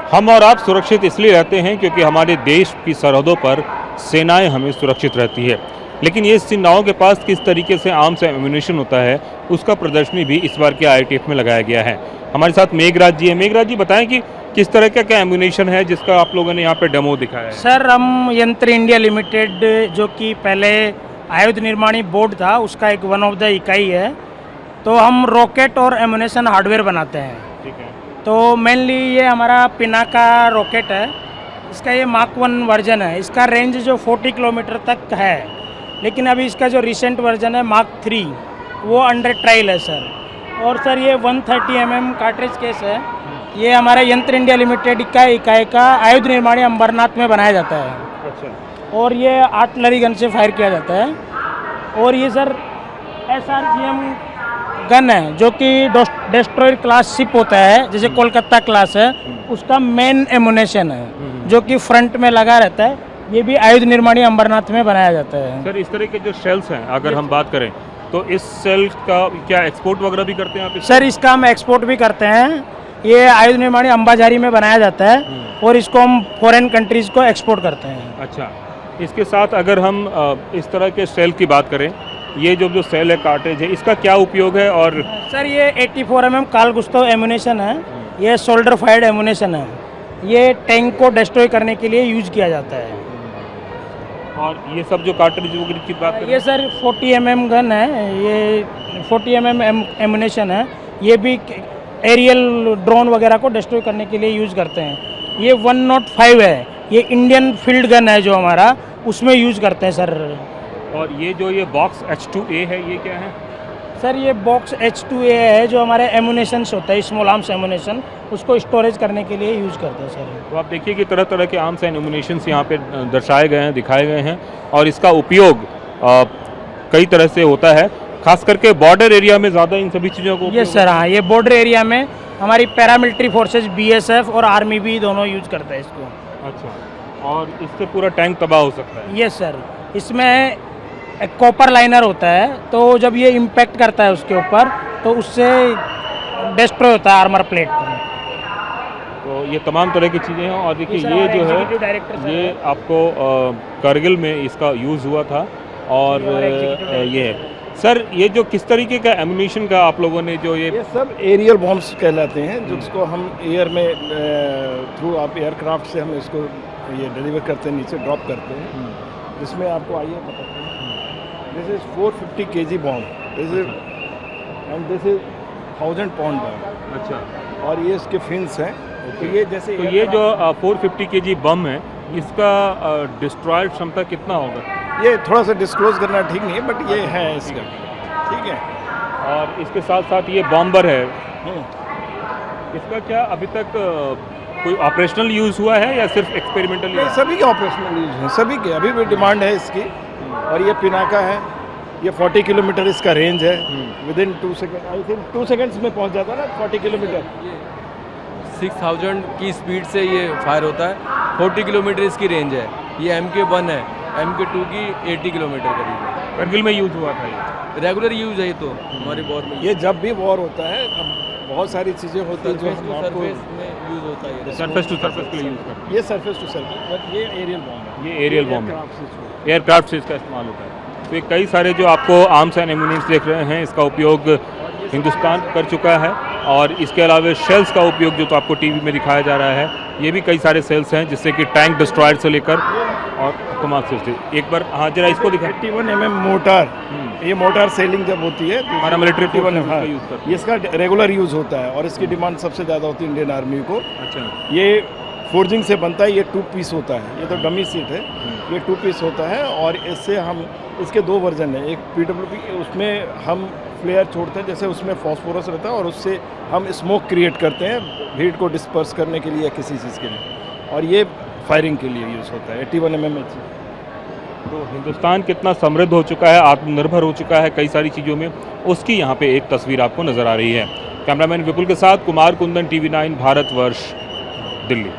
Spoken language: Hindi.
हम और आप सुरक्षित इसलिए रहते हैं क्योंकि हमारे देश की सरहदों पर सेनाएं हमें सुरक्षित रहती है। लेकिन ये सेनाओं के पास किस तरीके से आर्म्स एंड एम्यूनिशन होता है, उसका प्रदर्शनी भी इस बार के IITF में लगाया गया है। हमारे साथ मेघराज जी हैं। मेघराज जी, बताएं कि किस तरह का क्या एम्यूनिशन है जिसका आप लोगों ने यहाँ पे डेमो दिखाया है। सर, हम यंत्र इंडिया लिमिटेड, जो कि पहले आयुध निर्माणी बोर्ड था, उसका एक वन ऑफ द इकाई है। तो हम रॉकेट और एम्यूनेशन हार्डवेयर बनाते हैं। ठीक है। तो मेनली ये हमारा पिनाका रॉकेट है। इसका ये मार्क 1 वर्जन है। इसका रेंज जो 40 किलोमीटर तक है, लेकिन अभी इसका जो रिसेंट वर्जन है मार्क 3, वो अंडर ट्रायल है सर। और सर ये 130 mm कार्ट्रिज केस है। ये हमारे यंत्र इंडिया लिमिटेड का इकाई का आयुध निर्माणी अंबरनाथ में बनाया जाता है। अच्छा। और ये आर्टिलरी गन से फायर किया जाता है। और ये सर SRGM गन है, जो कि डिस्ट्रॉयर क्लास शिप होता है, जैसे कोलकाता क्लास है, उसका मेन एमुनेशन है, जो कि फ्रंट में लगा रहता है। ये भी आयुध निर्माणी अंबरनाथ में बनाया जाता है। सर, इस तरह के जो शेल्स हैं, अगर हम बात करें तो इस सेल का क्या एक्सपोर्ट वगैरह भी करते हैं आप? सर, इसका हम एक्सपोर्ट भी करते हैं। ये आयुध निर्माणी अंबाझारी में बनाया जाता है और इसको हम फॉरेन कंट्रीज़ को एक्सपोर्ट करते हैं। अच्छा। इसके साथ अगर हम इस तरह के सेल की बात करें, ये जो सेल है, कार्टेज है, इसका क्या उपयोग है? और सर, ये 84 mm कार्ल गुस्ताव एमुनेशन है। ये शोल्डर फायर्ड एमुनेशन है। ये टैंक को डिस्ट्रॉय करने के लिए यूज किया जाता है। और ये सब जो कार्टेज की बात करें, ये सर 40 mm गन है। ये 40 mm एमुनेशन है। ये भी एरियल ड्रोन वगैरह को डिस्ट्रॉय करने के लिए यूज करते हैं। ये 105 है। ये इंडियन फील्ड गन है जो हमारा, उसमें यूज करते हैं सर। और ये बॉक्स H2A है, ये क्या है? सर, ये बॉक्स H2A है, जो हमारे एमुनेशंस होता है, स्मॉल आर्म्स एमुनेशन, उसको स्टोरेज करने के लिए यूज़ करते हैं सर। तो आप देखिए कि तरह तरह के आर्म्स एंड एमुनेशंस यहाँ पे दर्शाए गए हैं, दिखाए गए हैं, और इसका उपयोग कई तरह से होता है, खास करके बॉर्डर एरिया में ज़्यादा इन सभी चीज़ों को। ये सर, हाँ, ये बॉर्डर एरिया में हमारी पैरामिलिट्री फोर्सेज BSF और आर्मी भी दोनों यूज करते हैं इसको। अच्छा। और इससे पूरा टैंक तबाह हो सकता है? ये सर, इसमें एक कॉपर लाइनर होता है, तो जब ये इम्पैक्ट करता है उसके ऊपर, तो उससे डिस्ट्रॉय होता है आर्मर प्लेट। तो ये तमाम तरह की चीज़ें हैं। और देखिए, ये जो है, ये आपको कारगिल में इसका यूज़ हुआ था। और ये है सर, ये जो किस तरीके का एमुनेशन का आप लोगों ने जो ये सब एरियल बॉम्ब्स कहलाते हैं, जिसको हम एयर में थ्रू आप एयरक्राफ्ट से हम इसको ये डिलीवर करते हैं, नीचे ड्रॉप करते हैं, जिसमें आपको आइए बताते हैं। This is 450 kg bomb, this is and this is 1000 pound bomb. अच्छा। और ये इसके फिन्स हैं। तो ये जैसे तो ये जो 450 kg बम है, इसका डिस्ट्रॉय क्षमता कितना होगा? ये थोड़ा सा डिस्क्लोज करना ठीक नहीं है, बट ये है इसका, ठीक है। और इसके साथ साथ ये बॉम्बर है, इसका क्या अभी तक कोई ऑपरेशनल यूज़ हुआ है या सिर्फ एक्सपेरिमेंटल? ये सभी के ऑपरेशनल यूज हैं, सभी के अभी भी डिमांड है इसकी। और ये पिनाका है, ये 40 किलोमीटर इसका रेंज है। With in 2 second, I think 2 seconds में पहुंच जाता है ना 40 किलोमीटर। 6000 की स्पीड से ये फायर होता है। 40 किलोमीटर इसकी रेंज है। ये MK1 है, MK2 की 80 किलोमीटर करीब है। कारगिल में यूज़ हुआ था ये? रेगुलर यूज़ है ये तो हमारे वॉर में। ये जब भी वॉर होता है, अब बहुत सारी चीज़ें होती हैं जो सरफेस हम टू आपको, सरफेस में यूज़ होता है। सरफेस टू सरफेस के लिए यूज़ करते हैं। ये सरफेस टू सरफेस, बट ये एरियल बॉम्ब है। ये एरियल बॉम्ब है, एयरक्राफ्ट एयरक्राफ्ट से इसका इस्तेमाल होता है। तो ये कई सारे जो आपको आर्म्स एंड एम्यूनिशंस देख रहे हैं, इसका उपयोग हिंदुस्तान कर चुका है। और इसके अलावा शेल्स का उपयोग जो तो आपको टीवी में दिखाया जा रहा है, ये भी कई सारे सेल्स हैं, जिससे कि टैंक डिस्ट्रॉयर से लेकर और कमाल से। एक बार हाँ, जरा इसको दिखा। 81 mm मोटर, ये मोटर सेलिंग जब होती है तो हमारा मिलिट्री 81 फोर्स हाँ, यूज़ करता है। ये इसका रेगुलर यूज़ होता है और इसकी डिमांड सबसे ज़्यादा होती है इंडियन आर्मी को। अच्छा। ये फोर्जिंग से बनता है, ये 2 पीस होता है, ये तो डमी सीट है, ये 2 पीस होता है। और इससे हम, इसके 2 वर्जन है, एक PWP, उसमें हम फ्लेयर छोड़ते हैं, जैसे उसमें फॉस्फोरस रहता है, और उससे हम स्मोक क्रिएट करते हैं हीट को डिस्पर्स करने के लिए या किसी चीज़ के लिए। और ये फायरिंग के लिए यूज़ होता है। 81 mm। तो हिंदुस्तान कितना समृद्ध हो चुका है, आत्मनिर्भर हो चुका है कई सारी चीज़ों में, उसकी यहाँ पे एक तस्वीर आपको नज़र आ रही है। कैमरामैन विपुल के साथ कुमार कुंदन, TV9 भारतवर्ष, दिल्ली।